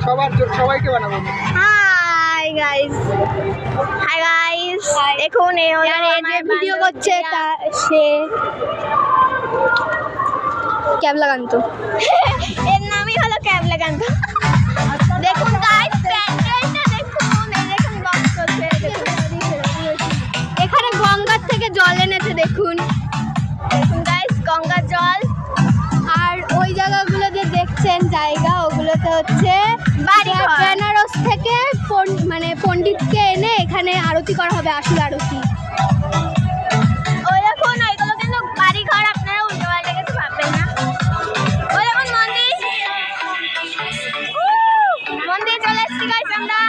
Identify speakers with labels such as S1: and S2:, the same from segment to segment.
S1: সবাইকে বানাবো।
S2: Hi guys, দেখুন এই যে ভিডিও করছে তা সে ক্যাবলাকান্ত। এর নামই হলো ক্যাবলাকান্ত। দেখুন গাইস, প্যান্ডেলটা দেখুন, এই দেখুন বক্স চলছে, এখানে গঙ্গার থেকে জল এনেছে দেখুন। দেখুন গাইস, গঙ্গার জল। আর ওই জায়গাগুলো যে দেখছেন জায়গা, ওগুলোতে হচ্ছে বেনারস থেকে মানে পণ্ডিতকে এনে এখানে আরতি করা হবে, আসল আরতি। ওই দেখুন, ওইগুলো কিন্তু বাড়ি ঘর, আপনারা উল্টো পাল্টা কিছু ভাববেন না। ওই দেখুন মন্দির, মন্দির চলে এসছি গাইস আমরা,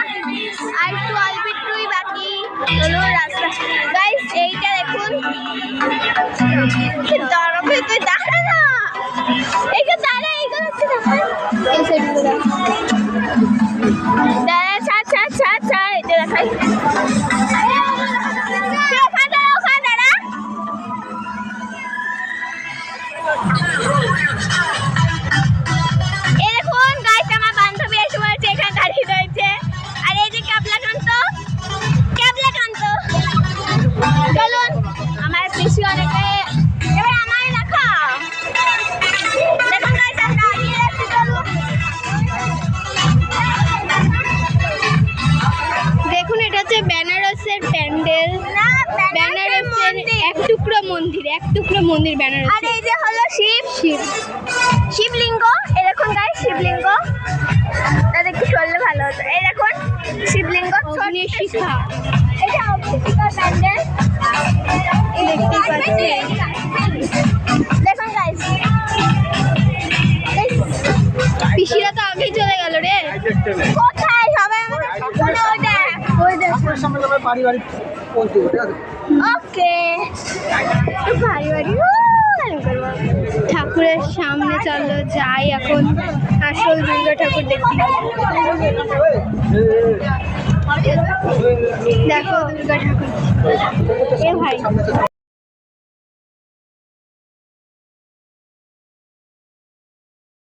S2: আর একটু অল্প একটুই বাকি। চলুন রাস্তা গাইস, এইটা দেখুন, দরবে তুই দেখা না, এইটা দাঁড়া, এইগুলো হচ্ছে দেখা, এই সাইডগুলো দাঁড়া, ছাড় ছাড় ছাড় ছাড়, এটা দেখাই। দেখুন এটা হচ্ছে বেনারসের প্যান্ডেল, বেনারসের এক টুকরো মন্দির বেনারস। আর এই যে হলো শিবলিঙ্গ, এই দেখুন গাইস শিবলিঙ্গ, এটা দেখতে চললে ভালো হতো। এই দেখুন শিবলিঙ্গ, শিখা, এটা অবশ্যই প্যান্ডেল দেখতে পাচ্ছেন। দেখুন গাইস, পিসিরা তো আগেই চলে গেল রে। কোথায় সবাই? ওকে, ঠাকুরের সামনে চলো যাই এখন, আসল দুর্গা ঠাকুর দেখতে। দেখো দুর্গা ঠাকুর, এ ভাই।